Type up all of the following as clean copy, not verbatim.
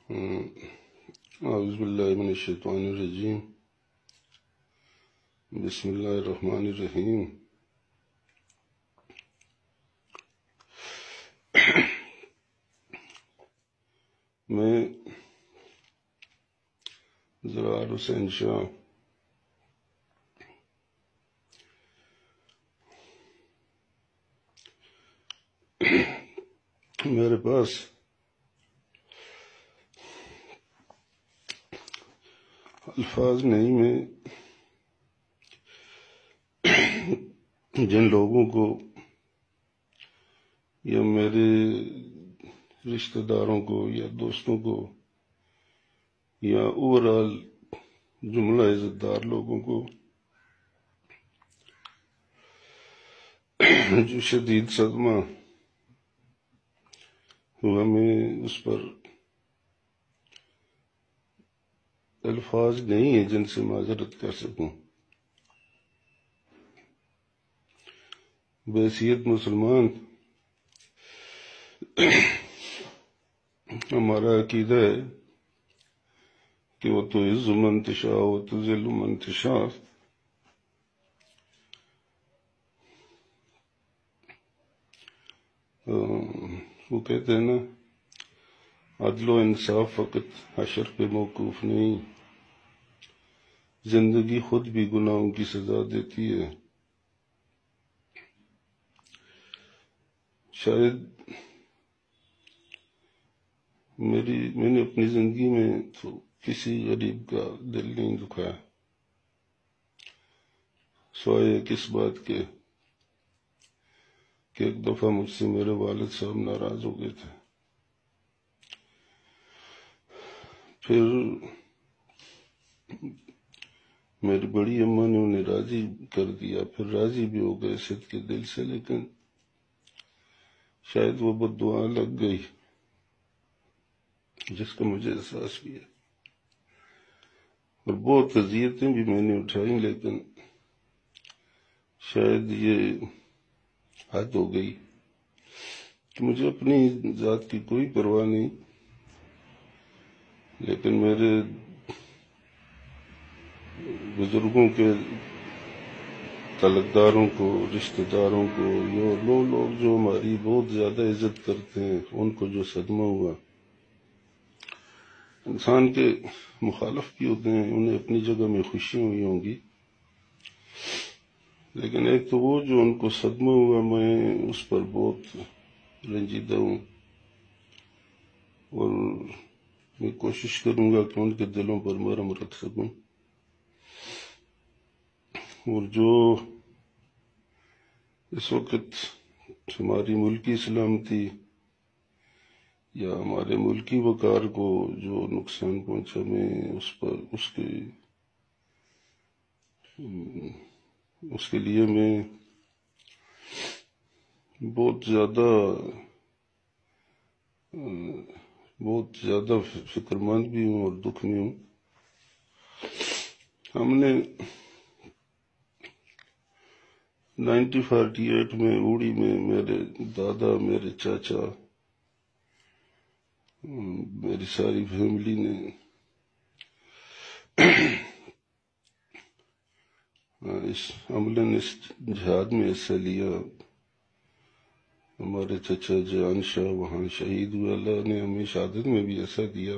اعوذ باللہ من الشیطان الرجیم، بسم اللہ الرحمن الرحیم۔ میں زرار حسین شاہ میرے پاس الفاظ نہیں، میں جن لوگوں کو یا میرے رشتہ داروں کو یا دوستوں کو یا اوورآل جملہ عزت دار لوگوں کو جو شدید صدمہ ہوا، میں اس پر الفاظ نہیں ہیں جن سے معذرت کر سکوں۔ بحیثیت مسلمان ہمارا عقیدہ ہے کہ وہ تو عز من تشاء و تذل من تشاء، وہ کہتے ہیں نا، عدل و انصاف فقط حشر پہ موقوف نہیں، زندگی خود بھی گناہوں کی سزا دیتی ہے۔ شاید میں نے اپنی زندگی میں تو کسی غریب کا دل نہیں دکھایا، سوائے کس بات کے کہ ایک دفعہ مجھ سے میرے والد صاحب ناراض ہو گئے تھے، پھر میری بڑی اماں نے انہیں راضی کر دیا، پھر راضی بھی ہو گئے صدق کے دل سے، لیکن شاید وہ بد دعا لگ گئی جس کا مجھے احساس بھی ہے، اور بہت اذیتیں بھی میں نے اٹھائیں، لیکن شاید یہ حد ہو گئی کہ مجھے اپنی ذات کی کوئی پرواہ نہیں، لیکن میرے بزرگوں کے تعلقداروں کو، رشتہ داروں کو، یہ لوگ جو ہماری بہت زیادہ عزت کرتے ہیں، ان کو جو صدمہ ہوا، انسان کے مخالف بھی ہوتے ہیں، انہیں اپنی جگہ میں خوشی ہوئی ہوں گی، لیکن ایک تو وہ جو ان کو صدمہ ہوا، میں اس پر بہت رنجیدہ ہوں، اور میں کوشش کروں گا کہ ان کے دلوں پر مرہم رکھ سکوں، اور جو اس وقت ہماری ملکی سلامتی یا ہمارے ملکی وقار کو جو نقصان پہنچا، میں اس کے لیے میں بہت زیادہ فکر مند بھی ہوں اور دکھ میں ہوں۔ ہم نے 1948 میں اوڑی میں میرے دادا، میرے چاچا، میری ساری فیملی نے عملاً اس جہاد میں حصہ لیا۔ ہمارے چچا جان شاہ وہاں شہید ہوئے، اللہ نے ہمیں شہادت میں بھی حصہ دیا۔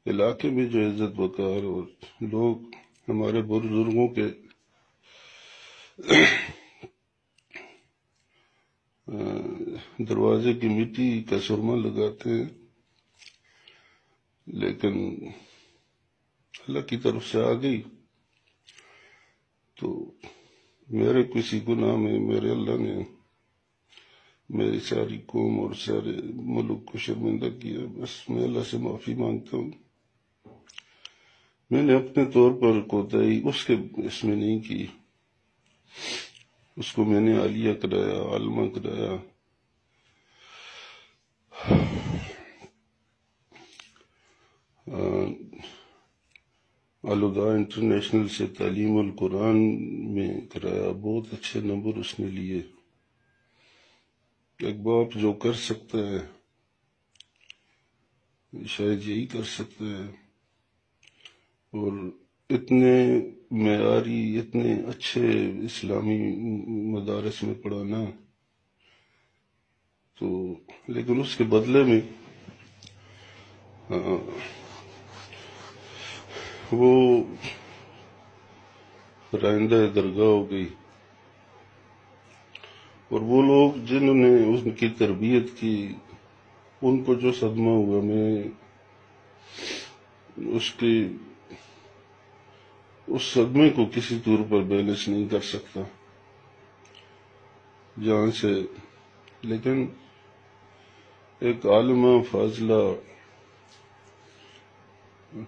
علاقے میں جو عزت وقار اور لوگ ہمارے بزرگوں کے دروازے کی مٹی کا سرما لگاتے ہیں، لیکن اللہ کی طرف سے آ گئی تو میرے کسی گناہ میں میرے اللہ نے میری ساری قوم اور سارے ملک کو شرمندہ کیا۔ بس میں اللہ سے معافی مانگتا ہوں، میں نے اپنے طور پر کوتاہی اس کے اس میں نہیں کی، اس کو میں نے عالیہ کرایا، عالمہ کرایا۔ الہدا انٹرنیشنل سے تعلیم القرآن میں کرایا، بہت اچھے نمبر اس نے لیے۔ ایک باپ جو کر سکتا ہے شاید یہی کر سکتے ہیں. اور اتنے معیاری اتنے اچھے اسلامی مدارس میں پڑھانا، تو لیکن اس کے بدلے میں وہ رائندہ درگاہ ہو گئی. اور وہ لوگ جنہوں نے ان کی تربیت کی، ان کو جو صدمہ ہوا، میں اس صدمے کو کسی طور پر بیلنس نہیں کر سکتا جہاں سے. لیکن ایک عالمہ فاضلہ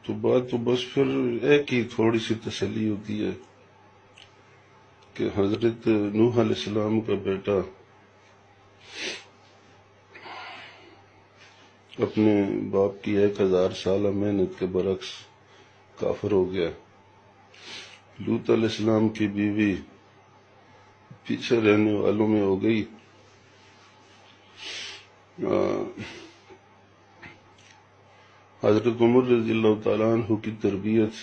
تو بات تو بس پھر ایک ہی تھوڑی سی تسلی ہوتی ہے کہ حضرت نوح علیہ السلام کا بیٹا اپنے باپ کی 1000 سالہ محنت کے برعکس کافر ہو گیا. لوط علیہ السلام کی بیوی پیچھے رہنے والوں میں ہو گئی. حضرت عمر رضی اللہ تعالیٰ عنہ کی تربیت،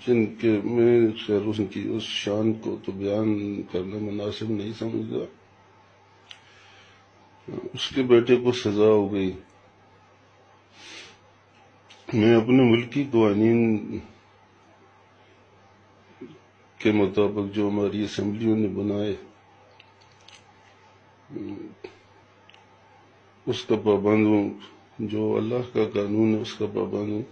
جن کے میں خیر ان کی اس شان کو تو بیان کرنا مناسب نہیں سمجھتا، اس کے بیٹے کو سزا ہو گئی. میں اپنے ملکی قوانین کے مطابق جو ہماری اسمبلیوں نے بنائے اس کا پابند ہوں، جو اللہ کا قانون ہے اس کا پابند ہوں.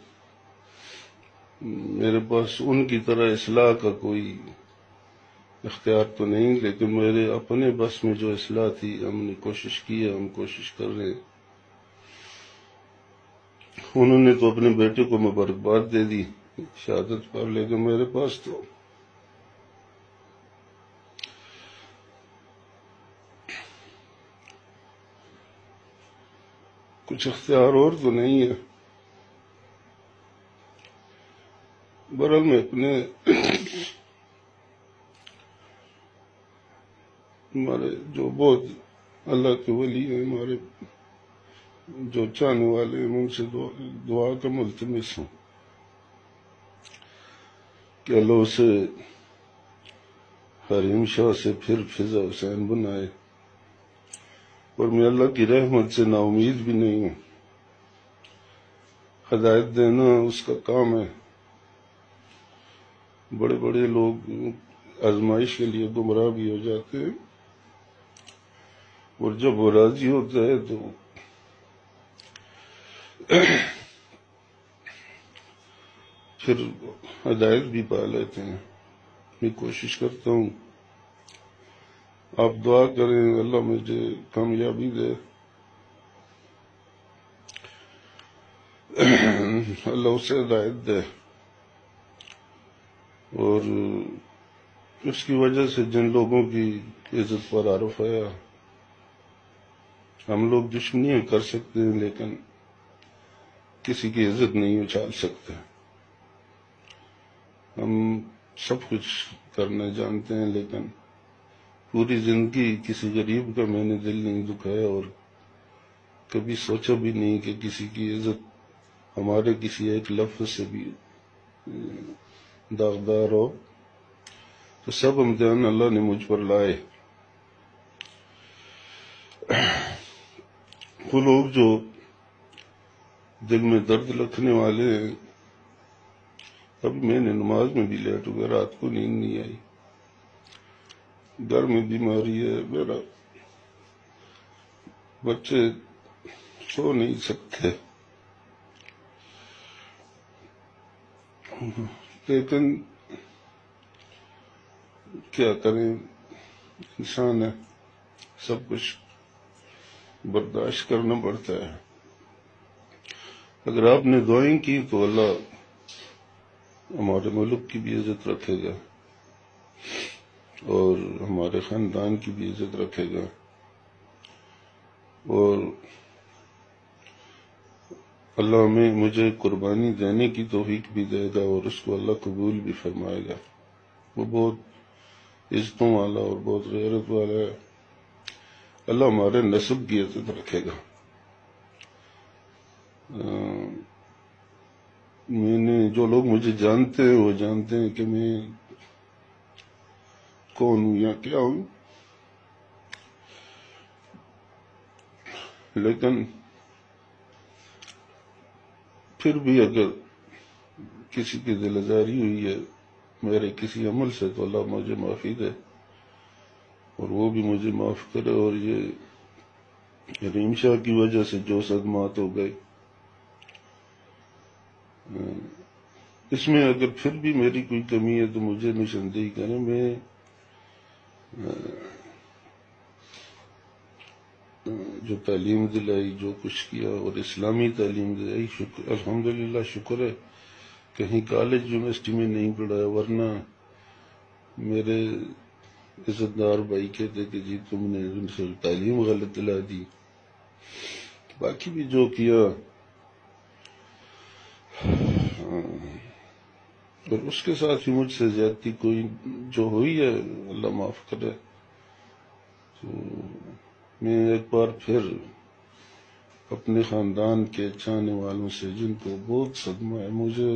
میرے پاس ان کی طرح اصلاح کا کوئی اختیار تو نہیں، لیکن میرے اپنے بس میں جو اصلاح تھی ہم نے کوشش کی ہے، ہم کوشش کر رہے ہیں. انہوں نے تو اپنے بیٹے کو مبارکباد دے دی شہادت پر، لیکن میرے پاس تو کچھ اختیار اور تو نہیں ہے. برحال میں اپنے ہمارے جو بہت اللہ کے ولی ہیں، ہمارے جو چاہنے والے ہیں، ان سے دعا کا ملتمس ہوں کہ اللہ اسے حریم شاہ سے پھر فضا حسین بنائے. اور میں اللہ کی رحمت سے نا امید بھی نہیں ہوں. ہدایت دینا اس کا کام ہے. بڑے بڑے لوگ آزمائش کے لیے گمراہ بھی ہو جاتے ہیں، اور جب وہ راضی ہوتا ہے تو پھر ہدایت بھی پا لیتے ہیں. میں کوشش کرتا ہوں، آپ دعا کریں اللہ مجھے کامیابی دے، اللہ اسے ہدایت دے. اور اس کی وجہ سے جن لوگوں کی عزت پر عارف ہے، ہم لوگ دشمنیاں کر سکتے ہیں لیکن کسی کی عزت نہیں اچھال سکتے. ہم سب کچھ کرنا جانتے ہیں، لیکن پوری زندگی کسی غریب کا میں نے دل نہیں دکھایا، اور کبھی سوچا بھی نہیں کہ کسی کی عزت ہمارے کسی ایک لفظ سے بھی داغدار ہو. تو سب امتحان اللہ نے مجھ پر لائے. وہ لوگ جو دل میں درد رکھنے والے ہیں، ابھی میں نے نماز میں بھی لیٹ ہو گیا، رات کو نیند نہیں آئی، گھر میں بیماری ہے، میرا بچے سو نہیں سکتے، لیکن کیا کریں، انسان ہے، سب کچھ برداشت کرنا پڑتا ہے. اگر آپ نے دعائیں کی تو اللہ ہمارے ملک کی بھی عزت رکھے گا اور ہمارے خاندان کی بھی عزت رکھے گا، اور اللہ مجھے قربانی دینے کی توفیق بھی دے گا، اور اس کو اللہ قبول بھی فرمائے گا. وہ بہت عزتوں والا اور بہت غیرت والا ہے. اللہ ہمارے نسب کی عزت رکھے گا. میں نے جو لوگ مجھے جانتے ہیں وہ جانتے ہیں کہ میں کون ہوں یا کیا ہوں، لیکن پھر بھی اگر کسی کی دل آزاری ہوئی ہے میرے کسی عمل سے تو اللہ مجھے معافی دے اور وہ بھی مجھے معاف کرے، اور یہ رحیم شاہ کی وجہ سے جو صدمات ہو گئے اس میں اگر پھر بھی میری کوئی کمی ہے تو مجھے نشاندہی کریں۔ میں جو تعلیم دلائی، جو کچھ کیا اور اسلامی تعلیم دلائی، الحمدللہ شکر ہے کہیں کالج یونیورسٹی میں نہیں پڑھایا، ورنہ میرے عزت دار بھائی کہتے کہ جی تم نے ان سے تعلیم غلط دلا دی۔ باقی بھی جو کیا اور اس کے ساتھ ہی مجھ سے زیادتی کوئی جو ہوئی ہے اللہ معاف کرے۔ تو میں ایک بار پھر اپنے خاندان کے چاہنے والوں سے، جن کو بہت صدمہ ہے، مجھے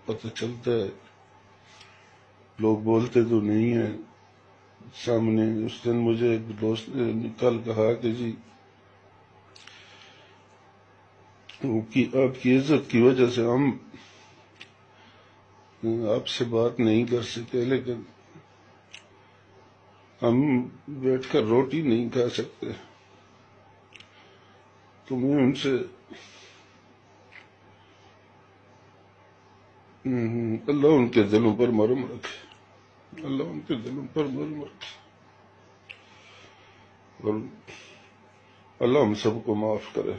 پتہ چلتا ہے لوگ بولتے تو نہیں ہیں سامنے، اس دن مجھے ایک دوست نے کل کہا کہ جی آپ کی عزت کی وجہ سے ہم آپ سے بات نہیں کر سکے، لیکن ہم بیٹھ کر روٹی نہیں کھا سکتے۔ تو میں ان سے اللہ ان کے دلوں پر مرہم رکھے، اللہ ان کے دلوں پر مرہم رکھے، اور اللہ ہم سب کو معاف کرے۔